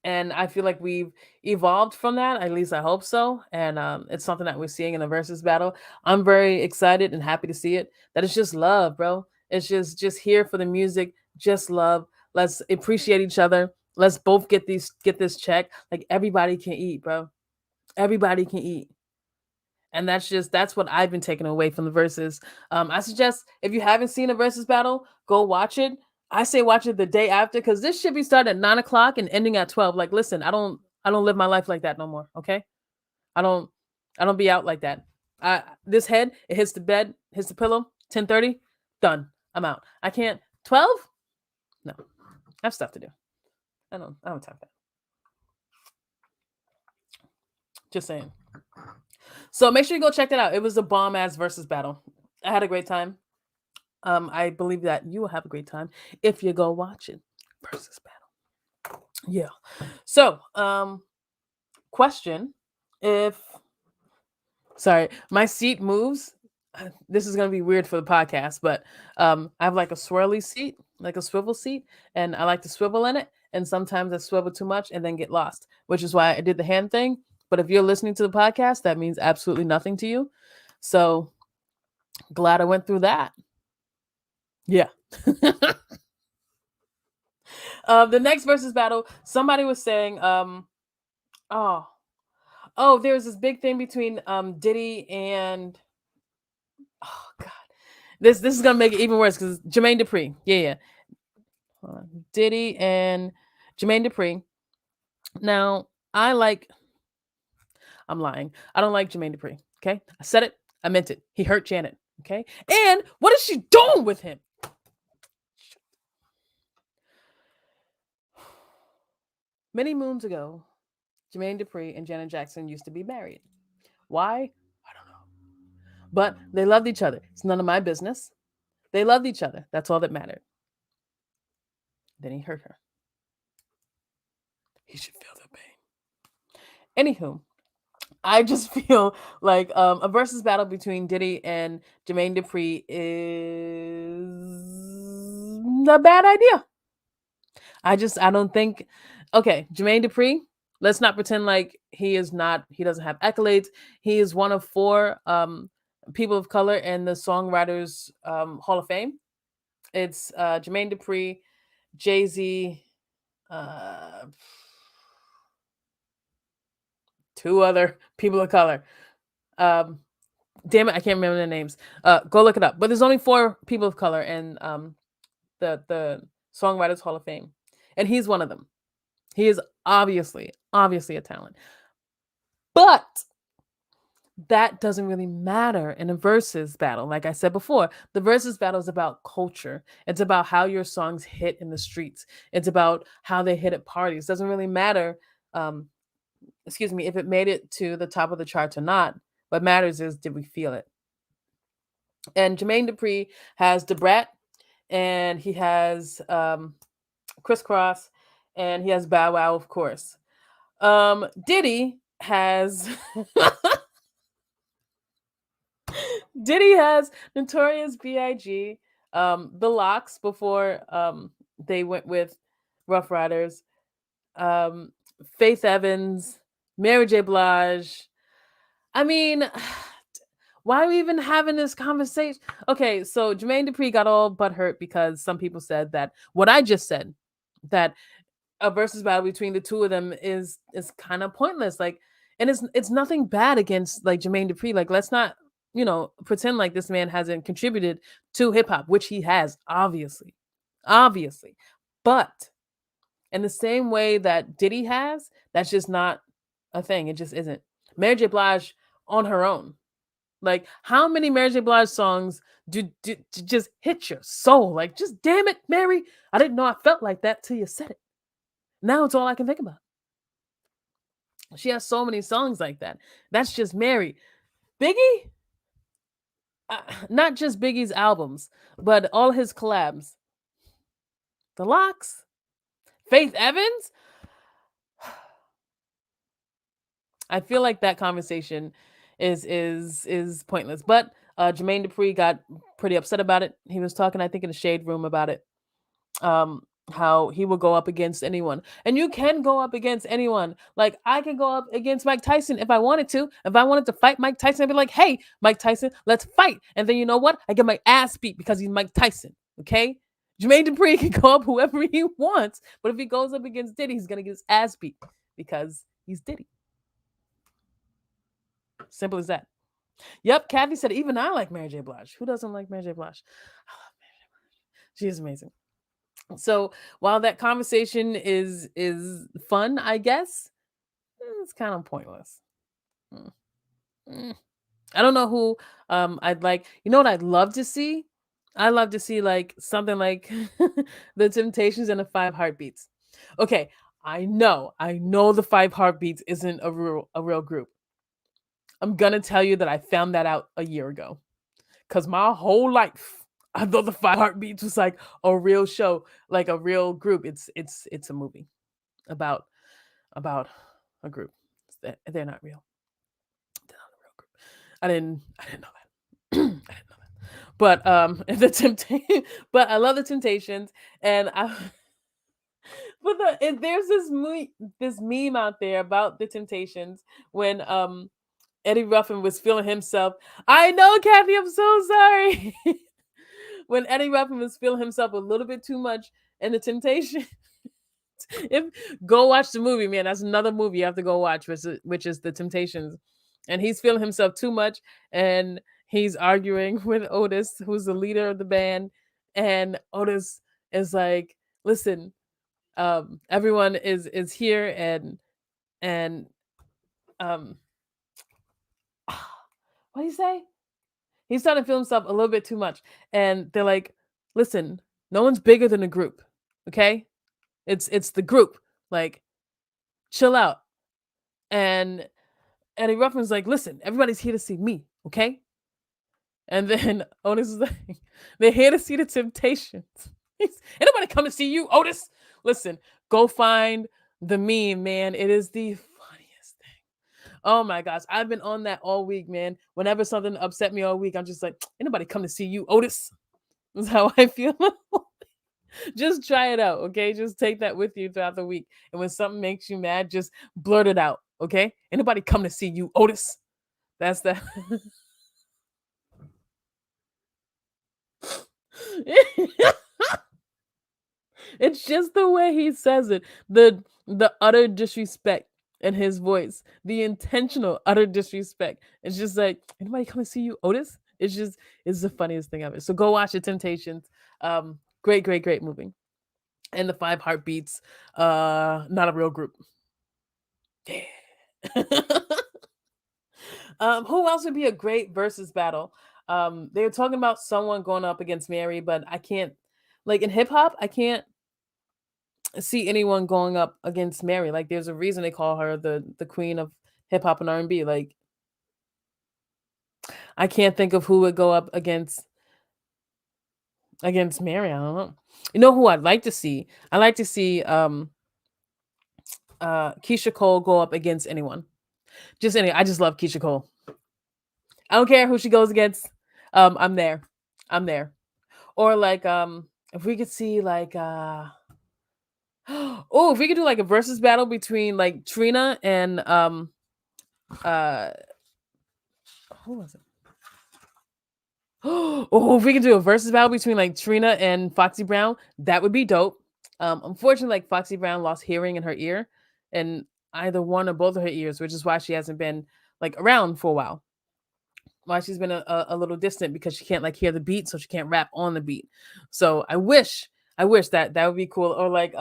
and I feel like we've evolved from that. At least I hope so. And it's something that we're seeing in the versus battle. I'm very excited and happy to see it. That it's just love, bro. It's just here for the music, just love. Let's appreciate each other. Let's both get this check. Like everybody can eat, bro. Everybody can eat. And that's what I've been taking away from the verses. I suggest if you haven't seen a versus battle, go watch it. I say watch it the day after because this should be starting at 9 o'clock and ending at 12. Like, listen, I don't live my life like that no more. Okay, I don't I don't be out like that. This head it hits the bed, hits the pillow. 10:30, done. I'm out. I can't 12. No, I have stuff to do. I don't talk that. Just saying. So make sure you go check that out. It was a bomb ass versus battle. I had a great time. I believe that you will have a great time if you go watch it. Versus battle. Yeah. So, question: If sorry, my seat moves. This is gonna be weird for the podcast, but I have like a swirly seat, like a swivel seat, and I like to swivel in it. And sometimes I swivel too much and then get lost, which is why I did the hand thing. But if you're listening to the podcast, that means absolutely nothing to you. So glad I went through that. Yeah. The next versus battle, somebody was saying, oh, there's this big thing between Diddy and oh god, this is gonna make it even worse because Jermaine Dupri, yeah. Diddy and Jermaine Dupri. Now I'm lying. I don't like Jermaine Dupri. Okay, I said it. I meant it. He hurt Janet. Okay. And what is she doing with him? Many moons ago, Jermaine Dupri and Janet Jackson used to be married. Why? I don't know. But they loved each other. It's none of my business. They loved each other. That's all that mattered. Then he hurt her. He should feel the pain. Anywho, I just feel like a versus battle between Diddy and Jermaine Dupri is a bad idea. I don't think. Okay, Jermaine Dupri. Let's not pretend like he doesn't have accolades. He is one of four people of color in the Songwriters Hall of Fame. It's Jermaine Dupri, Jay-Z, uh, two other people of color. Um, damn it, I can't remember their names. Go look it up. But there's only four people of color in the Songwriters Hall of Fame, and he's one of them. He is obviously a talent, but that doesn't really matter in a versus battle. Like I said before, the versus battle is about culture. It's about how your songs hit in the streets. It's about how they hit at parties. It doesn't really matter, um, if it made it to the top of the charts or not. What matters is, did we feel it? And Jermaine Dupri has Debrat, and he has Criss Cross, and he has Bow Wow, of course. Diddy has Diddy has Notorious B.I.G., The Locks before they went with Rough Riders, um, Faith Evans, Mary J. Blige. I mean, why are we even having this conversation? Okay, so Jermaine Dupri got all butthurt because some people said that what I just said, that a versus battle between the two of them is kind of pointless. Like, and it's nothing bad against like Jermaine Dupri. Like, let's not pretend like this man hasn't contributed to hip hop, which he has, obviously. But in the same way that Diddy has, that's just not a thing. It just isn't. Mary J. Blige on her own. Like, how many Mary J. Blige songs do just hit your soul? Like, just damn it, Mary, I didn't know I felt like that till you said it. Now it's all I can think about. She has so many songs like that. That's just Mary. Biggie, not just Biggie's albums, but all his collabs. The Locks, Faith Evans. I feel like that conversation is pointless. But Jermaine Dupri got pretty upset about it. He was talking, I think, in the shade room about it. How he will go up against anyone. And you can go up against anyone. Like, I can go up against Mike Tyson if I wanted to. If I wanted to fight Mike Tyson, I'd be like, hey, Mike Tyson, let's fight. And then you know what? I get my ass beat because he's Mike Tyson. Okay? Jermaine Dupri can go up whoever he wants. But if he goes up against Diddy, he's gonna get his ass beat because he's Diddy. Simple as that. Yep, Kathy said, even I like Mary J. Blige. Who doesn't like Mary J. Blige? I love Mary J. Blige. She is amazing. So while that conversation is fun, I guess, it's kind of pointless. Mm. Mm. I don't know who I'd like. You know what I'd love to see? I'd love to see like something like the Temptations and the Five Heartbeats. Okay, I know the Five Heartbeats isn't a real group. I'm gonna tell you that I found that out a year ago. Cause my whole life, I thought the Five Heartbeats was like a real show, like a real group. It's a movie about a group. They're not real. They're not a real group. I didn't know that. I didn't know that. But the Temptation, but I love the Temptations, and I. But there's this meme out there about the Temptations when Eddie Ruffin was feeling himself. I know, Kathy, I'm so sorry. When Eddie Ruffin was feeling himself a little bit too much in the Temptation. If go watch the movie, man. That's another movie you have to go watch, which is the Temptations. And he's feeling himself too much, and he's arguing with Otis, who's the leader of the band. And Otis is like, "Listen, everyone is here, and um, what do you say?" He started feeling himself a little bit too much. And they're like, listen, no one's bigger than a group. Okay? It's the group. Like, chill out. And Eddie Ruffins like, listen, everybody's here to see me, okay? And then Otis is like, they're here to see the Temptations. Anybody come to see you, Otis? Listen, go find the meme, man. It is the funniest thing. Oh my gosh, I've been on that all week, man. Whenever something upset me all week, I'm just like, anybody come to see you, Otis? That's how I feel. Just try it out, okay? Just take that with you throughout the week. And when something makes you mad, just blurt it out, okay? Anybody come to see you, Otis? That's that. It's just the way he says it. The utter disrespect in his voice. The intentional utter disrespect. It's just like, anybody come and see you, Otis? It's the funniest thing ever. So go watch The Temptations. Great, great, great movie. And the Five Heartbeats, not a real group. Yeah. Who else would be a great versus battle? They were talking about someone going up against Mary, but I can't, like in hip hop, I can't see anyone going up against Mary. Like there's a reason they call her the queen of hip hop and R&B. Like I can't think of who would go up against Mary. I don't know. You know who I'd like to see? I like to see Keisha Cole go up against anyone. Just any. I just love Keisha Cole. I don't care who she goes against. I'm there. I'm there. Or like if we could see like oh, if we could do like a versus battle between like Trina and uh who was it? Oh, if we could do a versus battle between like Trina and Foxy Brown, that would be dope. Unfortunately, like Foxy Brown lost hearing in her ear, and either one or both of her ears, which is why she hasn't been like around for a while. Why she's been a little distant because she can't like hear the beat, so she can't rap on the beat. So I wish that that would be cool. Or like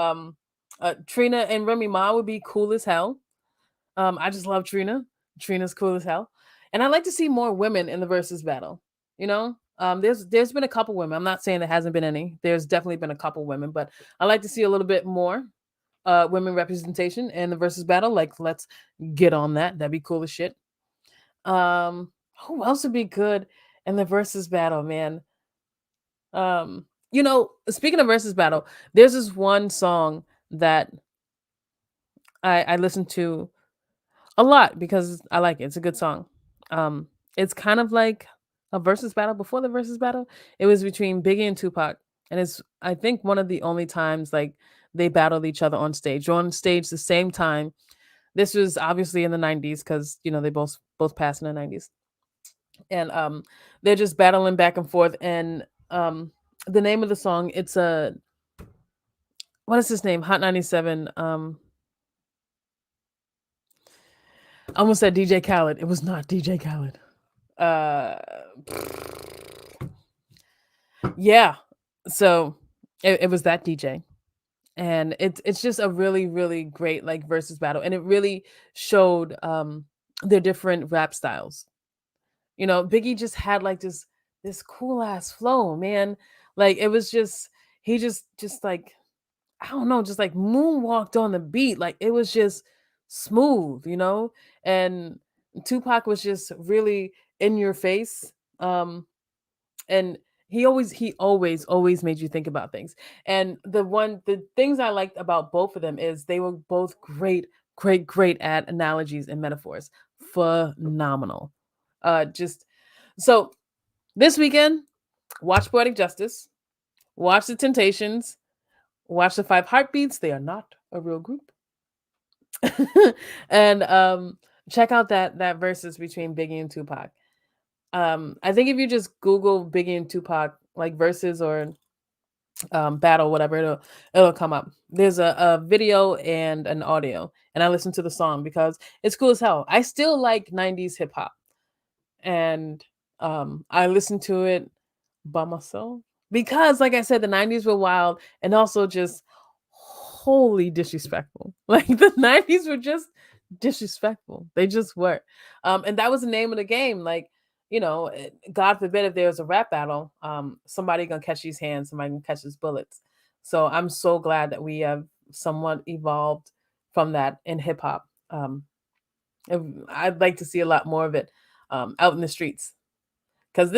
Trina and Remy Ma would be cool as hell. I just love Trina. Trina's cool as hell, and I like to see more women in the versus battle. You know, there's been a couple women. I'm not saying there hasn't been any. There's definitely been a couple women, but I like to see a little bit more women representation in the versus battle. Like, let's get on that. That'd be cool as shit. Who else would be good in the versus battle, man? You know, speaking of versus battle, there's this one song that I listen to a lot because I like it. It's a good song. It's kind of like a versus battle. Before the versus battle, it was between Biggie and Tupac, and it's I think one of the only times like they battled each other on stage the same time. This was obviously in the 90s because you know they both passed in the 90s, and they're just battling back and forth. And the name of the song, it's a what is his name? Hot 97. I almost said DJ Khaled. It was not DJ Khaled. Uh, yeah. So it was that DJ, and it's just a really really great like versus battle, and it really showed their different rap styles. You know, Biggie just had like this cool ass flow, man. Like it was just he just like I don't know, just like moonwalked on the beat. Like it was just smooth, you know? And Tupac was just really in your face. And he always made you think about things. And the things I liked about both of them is they were both great at analogies and metaphors. Phenomenal. Just so this weekend, watch Poetic Justice, watch The Temptations, watch The Five Heartbeats. They are not a real group. And check out that versus between Biggie and Tupac. I think if you just Google Biggie and Tupac like versus or battle, whatever, it'll come up. There's a video and an audio, and I listened to the song because it's cool as hell. I still like 90s hip hop, and I listened to it by myself because, like I said, the 90s were wild and also just wholly disrespectful. Like the 90s were just disrespectful. They just were. And that was the name of the game. Like God forbid if there's a rap battle, somebody gonna catch these hands, somebody gonna catch these bullets. So I'm so glad that we have somewhat evolved from that in hip hop. Um, I'd like to see a lot more of it out in the streets. Because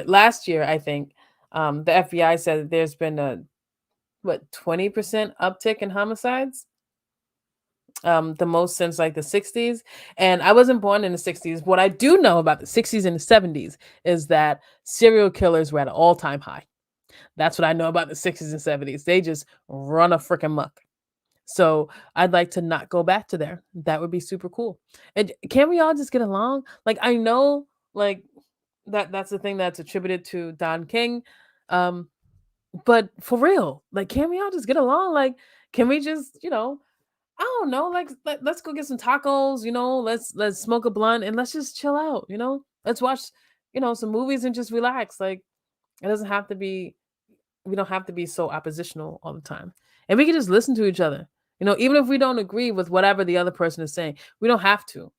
last year, I think the FBI said that there's been a 20% uptick in homicides, the most since like the 60s. And I wasn't born in the 60s. What I do know about the 60s and the 70s is that serial killers were at an all-time high. That's what I know about the 60s and 70s. They just run a freaking muck. So I'd like to not go back to there. That would be super cool. And can we all just get along? Like I know like that's the thing that's attributed to Don King. Um but for real, like can we all just get along? Like can we just, I don't know, like let's go get some tacos, let's smoke a blunt and let's just chill out, Let's watch, some movies and just relax. Like it doesn't have to be we don't have to be so oppositional all the time. And we can just listen to each other. Even if we don't agree with whatever the other person is saying, we don't have to.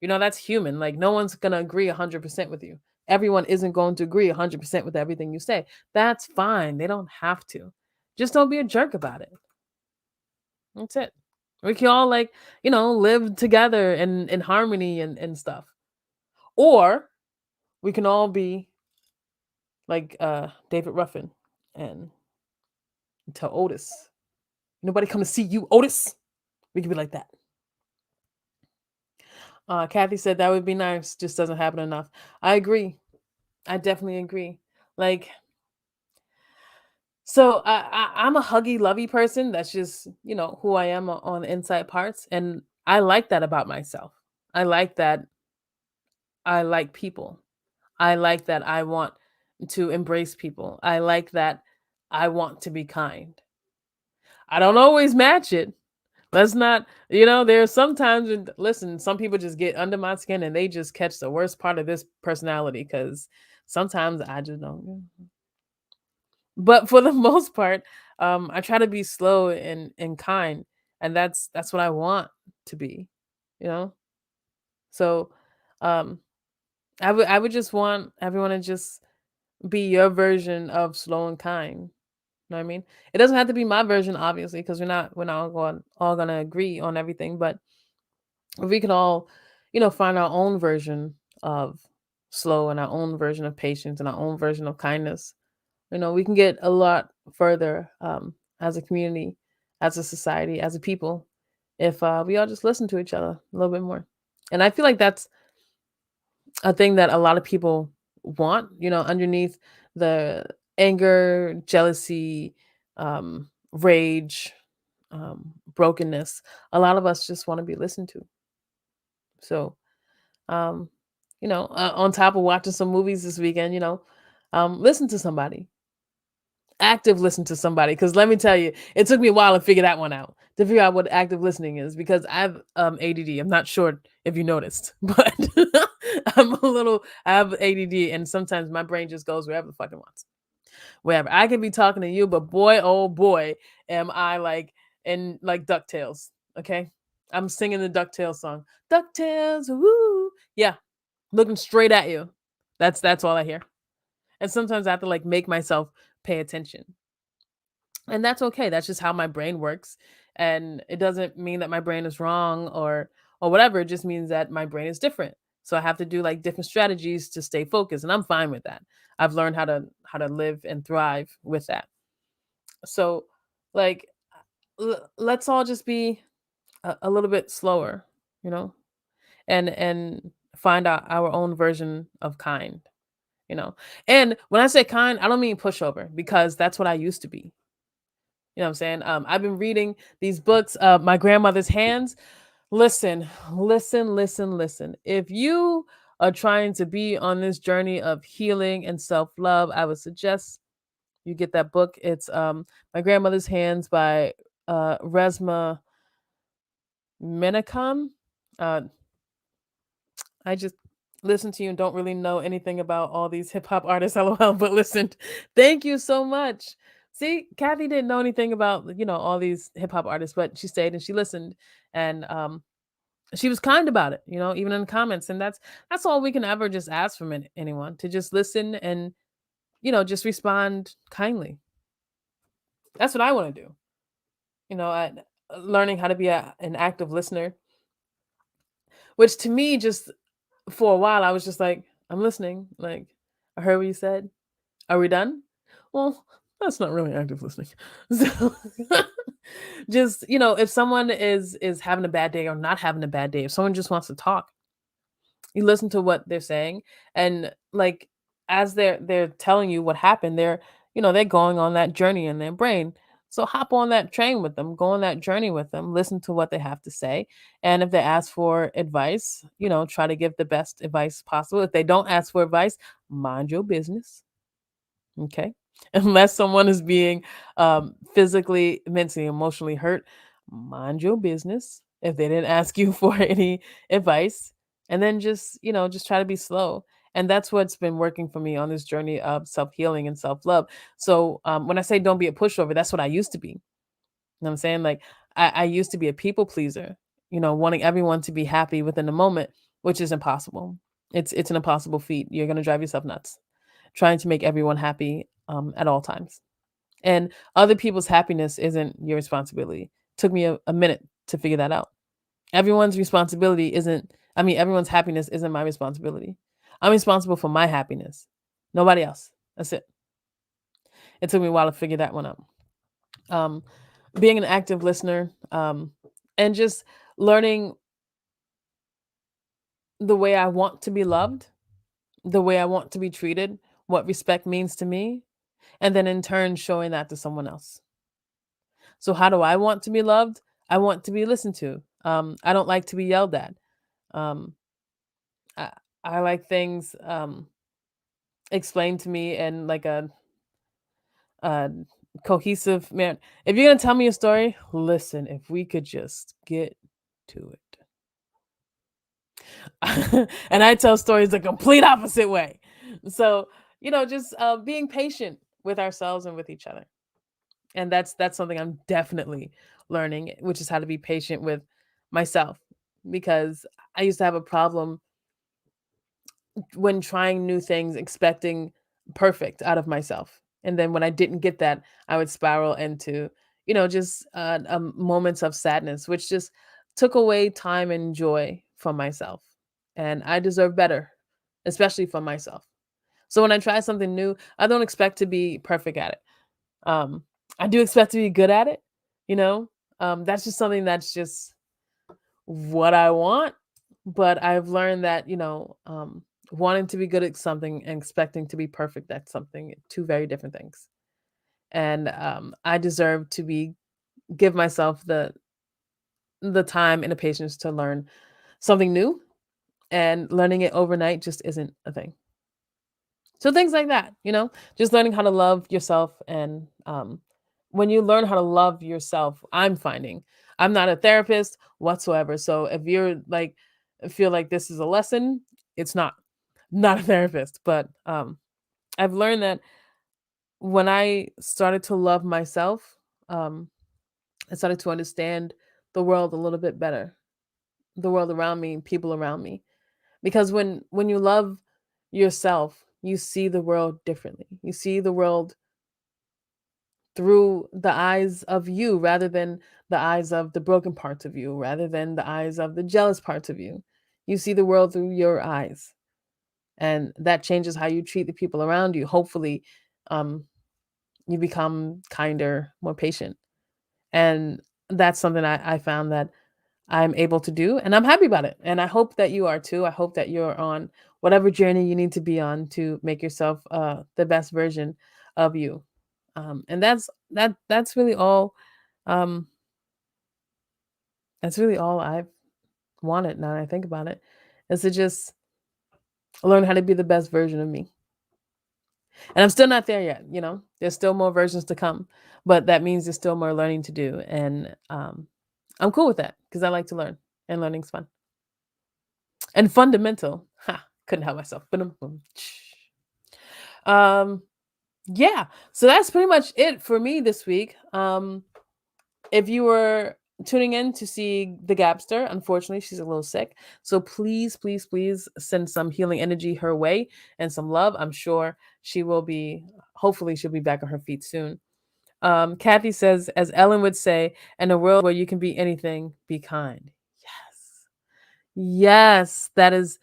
That's human. Like no one's going to agree 100% with you. Everyone isn't going to agree 100% with everything you say. That's fine. They don't have to. Just don't be a jerk about it. That's it. We can all like, live together in harmony and stuff. Or we can all be like David Ruffin and tell Otis, nobody come to see you, Otis. We could be like that. Kathy said that would be nice. Just doesn't happen enough. I agree. I definitely agree. Like, so I'm a huggy, lovey person. That's just who I am on the inside parts, and I like that about myself. I like that. I like people. I like that. I want to embrace people. I like that. I want to be kind. I don't always match it. Let's not, there's sometimes, listen, some people just get under my skin and they just catch the worst part of this personality because sometimes I just don't. But for the most part, I try to be slow and kind, and that's what I want to be, you know. So, um, I would just want everyone to just be your version of slow and kind. You know what I mean? It doesn't have to be my version, obviously, because we're not all gonna agree on everything. But if we could all, find our own version of slow and our own version of patience and our own version of kindness, we can get a lot further as a community, as a society, as a people, if we all just listen to each other a little bit more. And I feel like that's a thing that a lot of people want, underneath the anger, jealousy, rage, brokenness. A lot of us just want to be listened to. So, um, on top of watching some movies this weekend, listen to somebody, active listen to somebody. Because let me tell you, it took me a while to figure that one out, to figure out what active listening is, because I've ADD. I'm not sure if you noticed, but I have ADD, and sometimes my brain just goes wherever the fuck it wants. Wherever. I could be talking to you, but boy, oh boy, am I like in like DuckTales. Okay. I'm singing the DuckTales song. DuckTales, woo. Yeah. Looking straight at you. That's all I hear. And sometimes I have to like make myself pay attention. And that's okay. That's just how my brain works. And it doesn't mean that my brain is wrong or whatever. It just means that my brain is different. So I have to do like different strategies to stay focused, and I'm fine with that. I've learned how to live and thrive with that. So like let's all just be a little bit slower, you know, and find out our own version of kind, you know. And when I say kind, I don't mean pushover, because that's what I used to be. You know what I'm saying? I've been reading these books, My Grandmother's Hands. Listen, listen, listen, listen. If you are trying to be on this journey of healing and self-love, I would suggest you get that book. It's My Grandmother's Hands by Resma Menachem. Uh, I just listen to you and don't really know anything about all these hip hop artists, lol. But listen, thank you so much. See, Kathy didn't know anything about all these hip hop artists, but she stayed and she listened, and She was kind about it, even in the comments. And that's all we can ever just ask from anyone, to just listen and, just respond kindly. That's what I want to do. Learning how to be an active listener, which to me, just for a while, I was just like, I'm listening. Like, I heard what you said. Are we done? Well, that's not really active listening. So just, if someone is having a bad day or not having a bad day, if someone just wants to talk, you listen to what they're saying. And like, as they're telling you what happened, they're going on that journey in their brain. So hop on that train with them, go on that journey with them, listen to what they have to say. And if they ask for advice, try to give the best advice possible. If they don't ask for advice, mind your business. Okay. Unless someone is being physically, mentally, emotionally hurt, mind your business. If they didn't ask you for any advice, and then just try to be slow. And that's what's been working for me on this journey of self healing and self love. So when I say don't be a pushover, that's what I used to be. You know what I'm saying? Like, I used to be a people pleaser, wanting everyone to be happy within the moment, which is impossible. It's an impossible feat. You're gonna drive yourself nuts trying to make everyone happy at all times. And other people's happiness isn't your responsibility. Took me a minute to figure that out. Everyone's responsibility isn't, I mean, everyone's happiness isn't my responsibility. I'm responsible for my happiness. Nobody else. That's it. It took me a while to figure that one out. Um, Being an active listener, and just learning the way I want to be loved, the way I want to be treated, what respect means to me, and then in turn showing that to someone else. So how do I want to be loved? I want to be listened to. I don't like to be yelled at. Um, I, I like things explained to me in like a cohesive man. If you're gonna tell me a story, listen. If we could just get to it, and I tell stories the complete opposite way. So just being patient with ourselves and with each other. And that's something I'm definitely learning, which is how to be patient with myself, because I used to have a problem when trying new things, expecting perfect out of myself. And then when I didn't get that, I would spiral into just moments of sadness, which just took away time and joy from myself. And I deserve better, especially from myself. So when I try something new, I don't expect to be perfect at it. um I do expect to be good at it, you know. That's just something that's just what I want. But I've learned that, wanting to be good at something and expecting to be perfect at something, two very different things. And I deserve to be give myself the time and the patience to learn something new, and learning it overnight just isn't a thing. So things like that, just learning how to love yourself. And when you learn how to love yourself, I'm finding, I'm not a therapist whatsoever. So if you're like, feel like this is a lesson, it's not a therapist. But I've learned that when I started to love myself, um, I started to understand the world a little bit better, the world around me, people around me. Because when you love yourself, you see the world differently. You see the world through the eyes of you, rather than the eyes of the broken parts of you, rather than the eyes of the jealous parts of you. You see the world through your eyes, and that changes how you treat the people around you. Hopefully, um, you become kinder, more patient. And that's something I found that I'm able to do, and I'm happy about it. And I hope that you are too. I hope that you're on whatever journey you need to be on to make yourself the best version of you. And that's really all. Um, that's really all I've wanted. Now that I think about it, is to just learn how to be the best version of me. And I'm still not there yet. There's still more versions to come, but that means there's still more learning to do. And I'm cool with that because I like to learn, and learning's fun and fundamental. Ha, couldn't help myself. Um, yeah. So that's pretty much it for me this week. If you were tuning in to see the Gabster. Unfortunately, she's a little sick. So please, please, please send some healing energy her way and some love. I'm sure she will be, hopefully, she'll be back on her feet soon. Kathy says, as Ellen would say, in a world where you can be anything, be kind. Yes. Yes, that is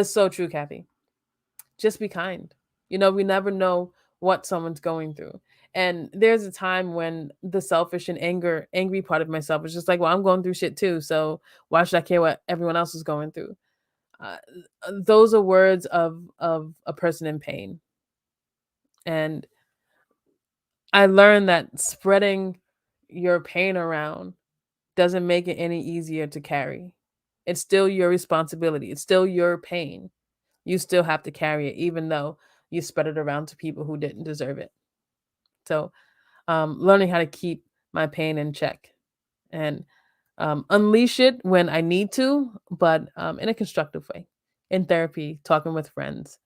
so true, Kathy. Just be kind. We never know what someone's going through. And there's a time when the selfish and angry part of myself is just like, well, I'm going through shit too. So why should I care what everyone else is going through? Uh, those are words of a person in pain. And I learned that spreading your pain around doesn't make it any easier to carry. It's still your responsibility. It's still your pain. You still have to carry it, even though you spread it around to people who didn't deserve it. So, learning how to keep my pain in check and unleash it when I need to, but in a constructive way, in therapy, talking with friends,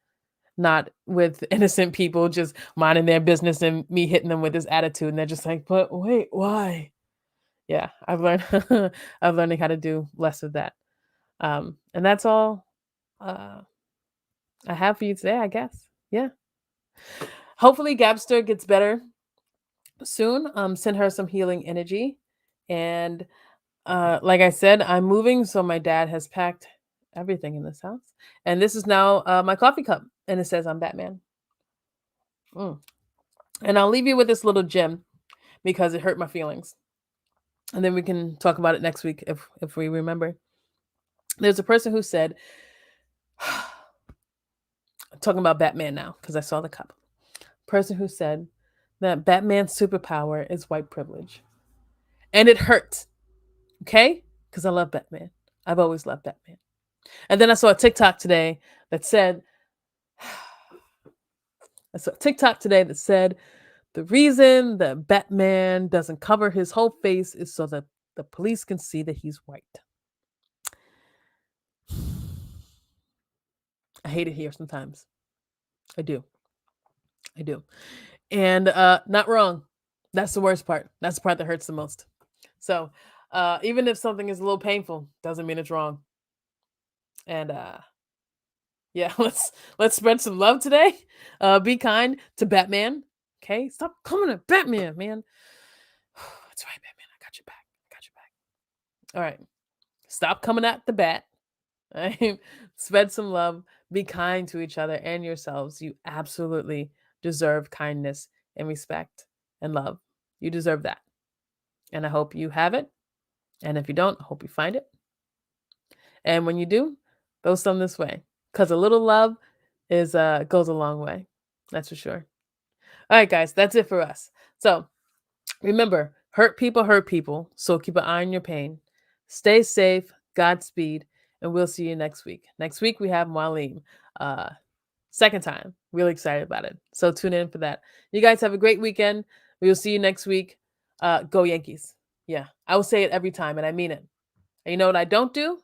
not with innocent people just minding their business and me hitting them with this attitude. And they're just like, but wait, why? Yeah, I've learned, I'm learning how to do less of that. And that's all uh, I have for you today, I guess. Yeah. Hopefully, Gabster gets better soon. Send her some healing energy. And like I said, I'm moving, so my dad has packed everything in this house. And this is now my coffee cup, and it says I'm Batman. Mm. And I'll leave you with this little gem because it hurt my feelings. And then we can talk about it next week if we remember. There's a person who said, talking about Batman now because I saw the cup. Person who said that Batman's superpower is white privilege. And it hurts, okay? Because I love Batman. I've always loved Batman. And then I saw a TikTok today that said, the reason that Batman doesn't cover his whole face is so that the police can see that he's white. I hate it here sometimes. I do. I do. And not wrong. That's the worst part. That's the part that hurts the most. So even if something is a little painful, doesn't mean it's wrong. And yeah, let's spread some love today. Be kind to Batman. Okay? Stop coming at Batman, man. That's right, Batman. I got your back. I got your back. All right. Stop coming at the bat. Right? Spread some love. Be kind to each other and yourselves. You absolutely deserve kindness and respect and love. You deserve that. And I hope you have it. And if you don't, I hope you find it. And when you do, throw some this way. Because a little love is goes a long way. That's for sure. All right, guys, that's it for us. So remember, hurt people. So keep an eye on your pain. Stay safe. Godspeed. And we'll see you next week. Next week, we have Marlene. Second time. Really excited about it. So tune in for that. You guys have a great weekend. We will see you next week. Go Yankees. Yeah, I will say it every time, and I mean it. And you know what I don't do?